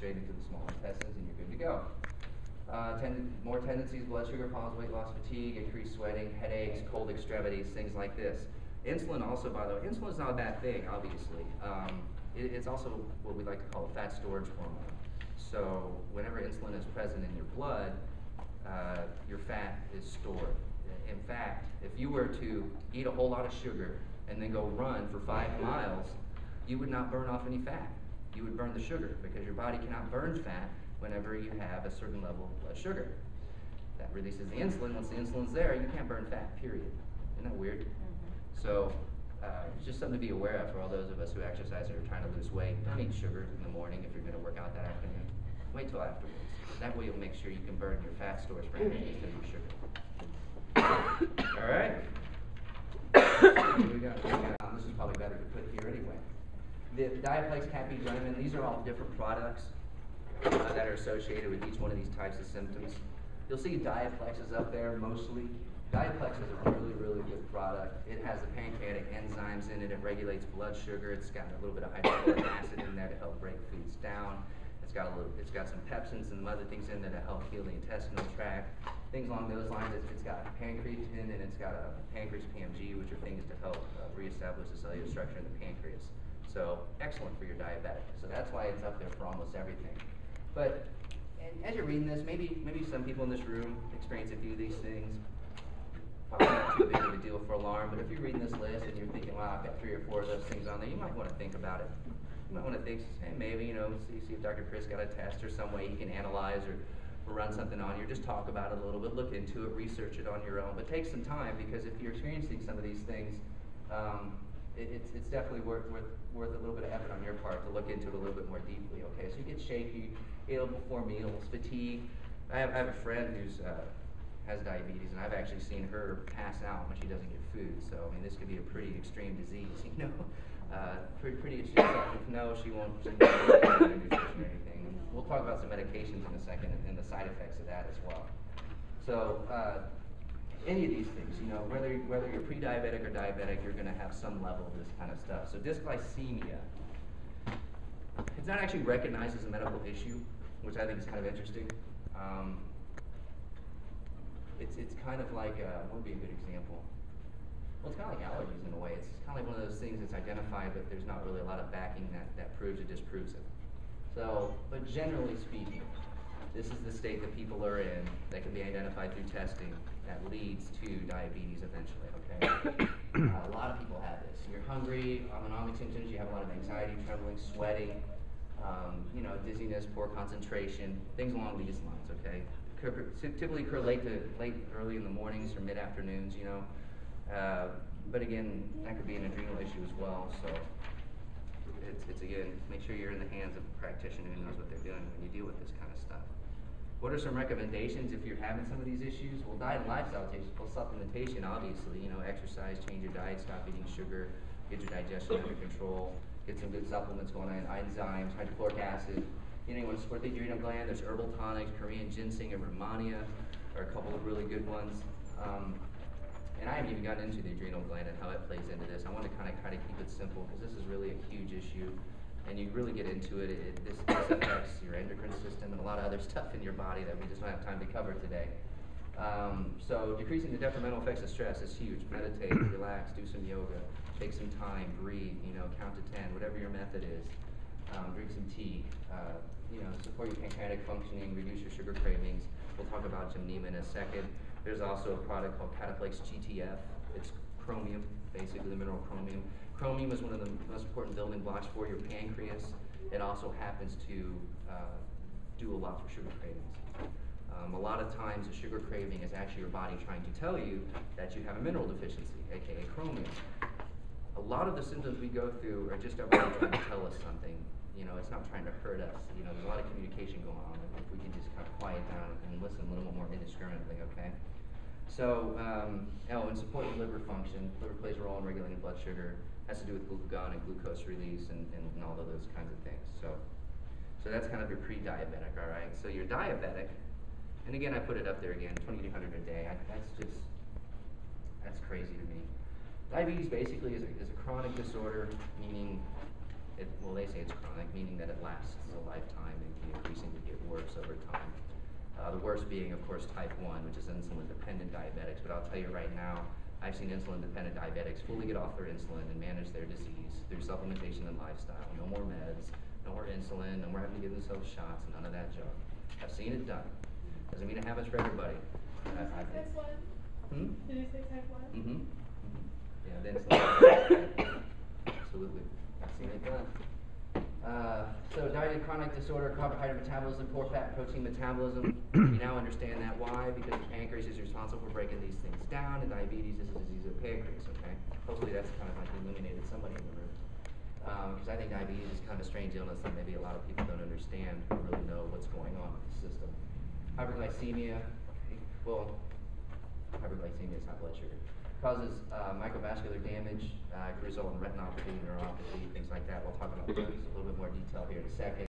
straight into the small intestines, and you're good to go. More tendencies: blood sugar problems, weight loss, fatigue, increased sweating, headaches, cold extremities, things like this. Insulin also, by the way, insulin is not a bad thing, obviously. It's also what we like to call a fat storage hormone. So whenever insulin is present in your blood, your fat is stored. In fact, if you were to eat a whole lot of sugar and then go run for 5 miles, you would not burn off any fat. You would burn the sugar, because your body cannot burn fat whenever you have a certain level of blood sugar. That releases the insulin. Once the insulin's there, you can't burn fat, period. Isn't that weird? So it's just something to be aware of for all those of us who exercise or are trying to lose weight. Don't eat sugar in the morning if you're going to work out that afternoon. Wait till afterwards. That way you'll make sure you can burn your fat stores for energy instead of your sugar. All right. This is probably better to put here anyway. The Diaplex, Cappy, Dryman, these are all different products that are associated with each one of these types of symptoms. You'll see Diaplex is up there mostly. Diaplex is a really, really good product. It has the pancreatic enzymes in it. It regulates blood sugar. It's got a little bit of hydrochloric acid in there to help break foods down. It's got some pepsins and some other things in there to help heal the intestinal tract. Things along those lines. It's got pancreatin, and it's got a pancreas PMG, which are things to help reestablish the cellular structure in the pancreas. So excellent for your diabetic. So that's why it's up there for almost everything. But as you're reading this, maybe some people in this room experience a few of these things. Probably not too big of a deal for alarm, but if you're reading this list and you're thinking, wow, I've got 3 or 4 of those things on there, you might want to think about it. You might want to think, hey, maybe, see if Dr. Chris got a test or some way he can analyze or run something on you, or just talk about it a little bit, look into it, research it on your own. But take some time, because if you're experiencing some of these things, it's definitely worth a little bit of effort on your part to look into it a little bit more deeply. Okay, so you get shaky, ill before meals, fatigue. I have a friend who's has diabetes, and I've actually seen her pass out when she doesn't get food. So I mean, this could be a pretty extreme disease, pretty extreme. No, she won't get nutrition or anything. We'll talk about some medications in a second and the side effects of that as well. So any of these things, whether you're pre-diabetic or diabetic, you're going to have some level of this kind of stuff. So dysglycemia, it's not actually recognized as a medical issue, which I think is kind of interesting. It's kind of like, what would be a good example? Well, it's kind of like allergies in a way. It's kind of like one of those things that's identified, but there's not really a lot of backing that proves or disproves it. So, but generally speaking, this is the state that people are in that can be identified through testing that leads to diabetes eventually, okay? A lot of people have this. You're hungry, autonomic symptoms, you have a lot of anxiety, trembling, sweating, dizziness, poor concentration, things along these lines, okay? Typically occur early in the mornings or mid-afternoons, but again, that could be an adrenal issue as well. So it's again, make sure you're in the hands of a practitioner who knows what they're doing when you deal with this kind of stuff. What are some recommendations if you're having some of these issues? Well, diet and lifestyle supplementation, obviously, exercise, change your diet, stop eating sugar, get your digestion under control, get some good supplements going on, enzymes, hydrochloric acid. You want to support the adrenal gland. There's herbal tonics, Korean ginseng and Romania are a couple of really good ones. And I haven't even gotten into the adrenal gland and how it plays into this. I want to kind of try to keep it simple, because this is really a huge issue. And you really get into it. This affects your endocrine system and a lot of other stuff in your body that we just don't have time to cover today. So decreasing the detrimental effects of stress is huge. Meditate, relax, do some yoga, take some time, breathe, count to 10, whatever your method is. Drink some tea, support your pancreatic functioning, reduce your sugar cravings. We'll talk about gymnema in a second. There's also a product called Cataplex GTF. It's chromium, basically the mineral chromium. Chromium is one of the most important building blocks for your pancreas. It also happens to do a lot for sugar cravings. A lot of times a sugar craving is actually your body trying to tell you that you have a mineral deficiency, aka chromium. A lot of the symptoms we go through are just our body trying to tell us something. It's not trying to hurt us. There's a lot of communication going on. If we can just kind of quiet down and listen a little more indiscriminately, okay? So, and support the liver function. Liver plays a role in regulating blood sugar. Has to do with glucagon and glucose release and all of those kinds of things. So that's kind of your pre-diabetic, all right? So you're diabetic, and again, I put it up there again, 2,800 a day. That's crazy to me. Diabetes basically is a chronic disorder, meaning well, they say it's chronic, meaning that it lasts a lifetime and can increasingly get worse over time. The worst being, of course, type 1, which is insulin-dependent diabetics. But I'll tell you right now, I've seen insulin-dependent diabetics fully get off their insulin and manage their disease through supplementation and lifestyle. No more meds, no more insulin, no more having to give themselves shots, none of that junk. I've seen it done. Doesn't mean it happens for everybody. Type 1? Did you say type 1? Mm-hmm. Yeah, the insulin. Absolutely. I've seen it done. So diet and chronic disorder, carbohydrate metabolism, poor fat protein metabolism. You now understand that. Why? Because the pancreas is responsible for breaking these things down, and diabetes is a disease of the pancreas, okay? Hopefully that's kind of like illuminated somebody in the room. Because I think diabetes is kind of a strange illness that maybe a lot of people don't understand or really know what's going on with the system. Hyperglycemia, well, hyperglycemia is high blood sugar. Causes microvascular damage, can result in retinopathy, neuropathy, things like that. We'll talk about those in a little bit more detail here in a second.